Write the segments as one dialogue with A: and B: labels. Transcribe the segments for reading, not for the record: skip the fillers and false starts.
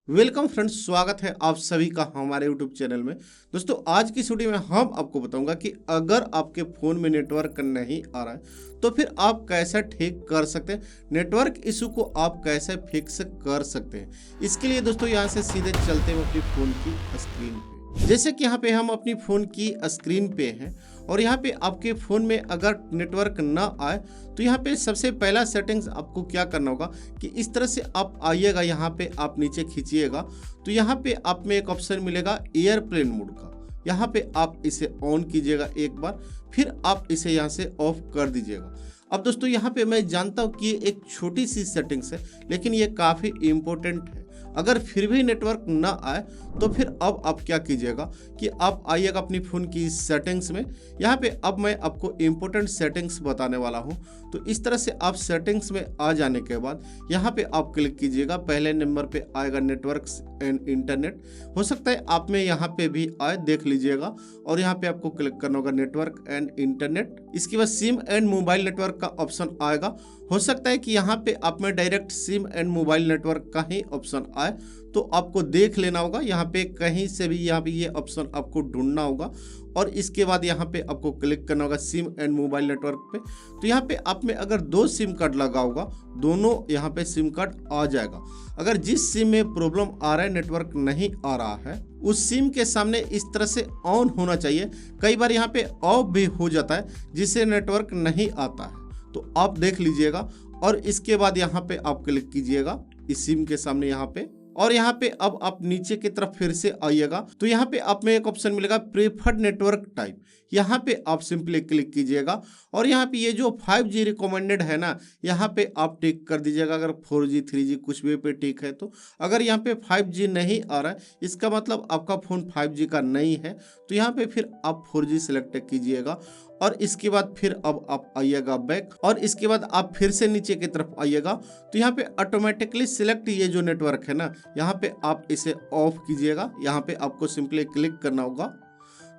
A: Welcome friends, स्वागत है आप सभी का हमारे यूट्यूब चैनल में। दोस्तों, आज की वीडियो में हम आपको बताऊंगा कि अगर आपके फ़ोन में नेटवर्क नहीं आ रहा है तो फिर आप कैसे ठीक कर सकते हैं, नेटवर्क इशू को आप कैसे फिक्स कर सकते हैं। इसके लिए दोस्तों यहाँ से सीधे चलते हैं अपनी फ़ोन की स्क्रीन पे। जैसे कि यहाँ पे हम अपनी फ़ोन की स्क्रीन पे हैं और यहाँ पे आपके फ़ोन में अगर नेटवर्क ना आए तो यहाँ पे सबसे पहला सेटिंग्स आपको क्या करना होगा कि इस तरह से आप आइएगा, यहाँ पे आप नीचे खींचिएगा तो यहाँ पे आप में एक ऑप्शन मिलेगा एयरप्लेन मोड का। यहाँ पे आप इसे ऑन कीजिएगा एक बार, फिर आप इसे यहाँ से ऑफ कर दीजिएगा। अब दोस्तों यहाँ पे मैं जानता हूँ कि ये एक छोटी सी सेटिंग्स है, लेकिन ये काफ़ी इम्पोर्टेंट है। अगर फिर भी नेटवर्क ना आए तो फिर अब आप क्या कीजिएगा कि आप आइएगा अपनी फ़ोन की सेटिंग्स में। यहाँ पे अब मैं आपको इम्पोर्टेंट सेटिंग्स बताने वाला हूँ। तो इस तरह से आप सेटिंग्स में आ जाने के बाद यहाँ पे आप क्लिक कीजिएगा। पहले नंबर पे आएगा नेटवर्क्स एंड इंटरनेट। हो सकता है आप में यहाँ पे भी आए, देख लीजिएगा। और यहाँ पे आपको क्लिक करना होगा नेटवर्क एंड इंटरनेट। इसके बाद सिम एंड मोबाइल नेटवर्क का ऑप्शन आएगा। हो सकता है कि यहाँ पे आप में direct SIM and mobile network का ही ऑप्शन आए, तो आपको देख लेना होगा। यहाँ पे कहीं से भी यहाँ पे ये ऑप्शन आपको ढूंढना होगा और इसके बाद यहाँ पे आपको क्लिक करना होगा सिम एंड मोबाइल नेटवर्क पे। तो यहाँ पे आप में अगर 2 सिम कार्ड लगा होगा, दोनों यहाँ पे सिम कार्ड आ जाएगा। अगर जिस सिम में प्रॉब्लम आ रहा है, नेटवर्क नहीं आ रहा है, उस सिम के सामने इस तरह से ऑन होना चाहिए। कई बार यहाँ पे ऑफ भी हो जाता है जिससे नेटवर्क नहीं आता है, तो आप देख लीजिएगा। और इसके बाद यहाँ पे आप क्लिक कीजिएगा इस सिम के सामने यहाँ पे। और यहाँ पे अब आप नीचे की तरफ फिर से आइएगा तो यहाँ पे आप में एक ऑप्शन मिलेगा प्रेफर्ड नेटवर्क टाइप। यहाँ पे आप सिंपली क्लिक कीजिएगा और यहाँ पे ये जो 5G रिकमेंडेड है ना, यहाँ पे आप टिक कर दीजिएगा। अगर 4G 3G कुछ भी पे टिक है तो। अगर यहाँ पे 5G नहीं आ रहा है, इसका मतलब आपका फ़ोन 5G का नहीं है, तो यहाँ पे फिर आप 4G सिलेक्ट कीजिएगा। और इसके बाद फिर अब आप आइएगा बैक और इसके बाद आप फिर से नीचे की तरफ आइएगा तो यहाँ पे ऑटोमेटिकली सिलेक्ट ये जो नेटवर्क है ना, यहाँ पे आप इसे ऑफ कीजिएगा। यहाँ पे आपको सिंपली क्लिक करना होगा।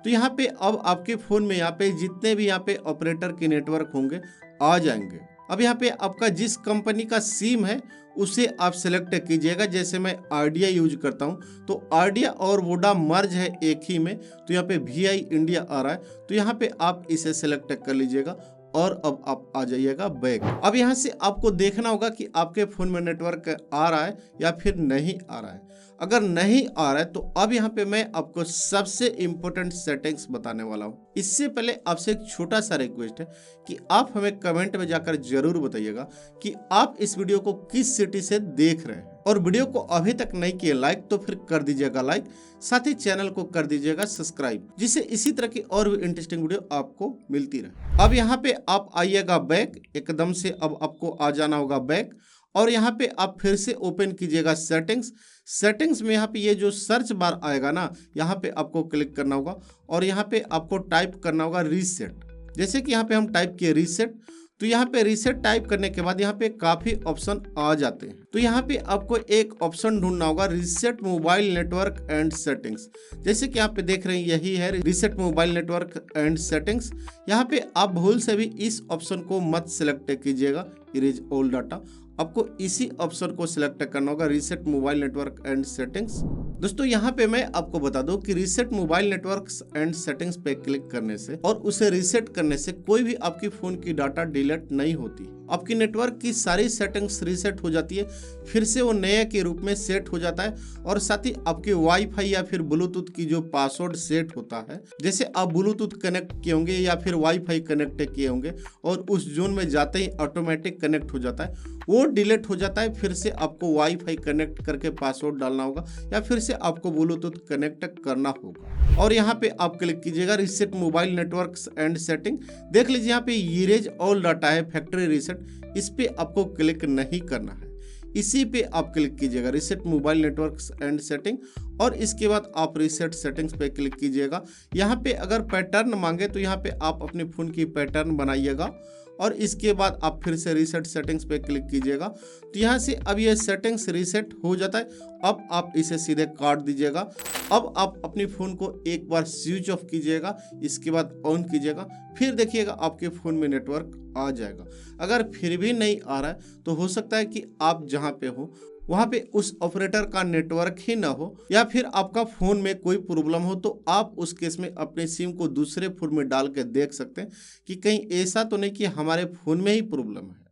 A: तो यहाँ पे अब आपके फ़ोन में यहाँ पे जितने भी यहाँ पे ऑपरेटर के नेटवर्क होंगे आ जाएंगे। अब यहाँ पे आपका जिस कंपनी का सिम है उसे आप सेलेक्ट कीजिएगा। जैसे मैं आइडिया यूज करता हूँ तो आइडिया और वोडा मर्ज है एक ही में, तो यहाँ पे VI इंडिया आ रहा है, तो यहाँ पे आप इसे सेलेक्ट कर लीजिएगा। और अब आप आ जाइएगा बैक। अब यहाँ से आपको देखना होगा कि आपके फ़ोन में नेटवर्क आ रहा है या फिर नहीं आ रहा है। अगर नहीं आ रहा है तो अब यहाँ पे मैं आपको सबसे इम्पोर्टेंट सेटिंग्स बताने वाला हूँ। इससे पहले आपसे एक छोटा सा रिक्वेस्ट है कि आप हमें कमेंट में जाकर जरूर बताइएगा कि आप इस वीडियो को किस सिटी से देख रहे हैं। और वीडियो को अभी तक नहीं किए लाइक तो फिर कर दीजिएगा लाइक, साथ ही चैनल को कर दीजिएगा सब्सक्राइब, जिससे इसी तरह की और भी इंटरेस्टिंग वीडियो आपको मिलती रहे। अब यहाँ पे आप आइएगा बैक, एकदम से अब आपको आ जाना होगा बैक। और यहाँ पे आप फिर से ओपन कीजिएगा सेटिंग्स। सेटिंग्स में यहाँ पे ये जो सर्च बार आएगा ना, यहाँ पे आपको क्लिक करना होगा और यहाँ पे आपको टाइप करना होगा रीसेट। जैसे कि यहाँ पे हम टाइप किए रीसेट, तो यहाँ पे रीसेट टाइप करने के बाद यहाँ पे काफ़ी ऑप्शन आ जाते हैं। तो यहाँ पे आपको एक ऑप्शन ढूंढना होगा reset mobile network and settings. जैसे कि यहाँ पे देख रहे हैं यही है reset mobile network and settings. यहाँ पे आप भूल से भी इस ऑप्शन को मत सिलेक्ट कीजिएगा, इरेज ऑल डाटा। आपको इसी ऑप्शन को सिलेक्ट करना होगा reset mobile network and settings. दोस्तों यहाँ पे मैं आपको बता दूं कि reset mobile networks and settings पे क्लिक करने से और उसे रीसेट करने से कोई भी आपकी फोन की डाटा डिलीट नहीं होती। आपकी नेटवर्क की सारी सेटिंग्स रीसेट हो जाती है, फिर से वो नए के रूप में सेट हो जाता है। और साथ ही आपके वाईफाई या फिर ब्लूटूथ की जो पासवर्ड सेट होता है, जैसे आप ब्लूटूथ कनेक्ट किए होंगे या फिर वाईफाई कनेक्ट किए होंगे और उस जोन में जाते ही ऑटोमेटिक कनेक्ट हो जाता है, वो डिलीट हो जाता है। फिर से आपको वाईफाई कनेक्ट करके पासवर्ड डालना होगा या फिर से आपको ब्लूटूथ कनेक्ट करना होगा। और यहाँ पे आप क्लिक कीजिएगा reset mobile networks and setting. देख लीजिए यहाँ पे इरेज ऑल डाटा है फैक्ट्री रीसेट, इस पे आपको क्लिक नहीं करना है, इसी पे आप क्लिक कीजिएगा reset mobile networks and setting. और इसके बाद आप रीसेट सेटिंग्स पे क्लिक कीजिएगा। यहाँ पे अगर पैटर्न मांगे तो यहाँ पे आप अपने फ़ोन की पैटर्न बनाइएगा और इसके बाद आप फिर से रीसेट सेटिंग्स पे क्लिक कीजिएगा। तो यहाँ से अब ये सेटिंग्स रीसेट हो जाता है। अब आप इसे सीधे काट दीजिएगा। अब आप अपनी फ़ोन को एक बार स्विच ऑफ कीजिएगा, इसके बाद ऑन कीजिएगा, फिर देखिएगा आपके फ़ोन में नेटवर्क आ जाएगा। अगर फिर भी नहीं आ रहा है तो हो सकता है कि आप जहाँ पे हो वहाँ पे उस ऑपरेटर का नेटवर्क ही ना हो या फिर आपका फ़ोन में कोई प्रॉब्लम हो, तो आप उस केस में अपने सिम को दूसरे फ़ोन में डाल के देख सकते हैं कि कहीं ऐसा तो नहीं कि हमारे फ़ोन में ही प्रॉब्लम है।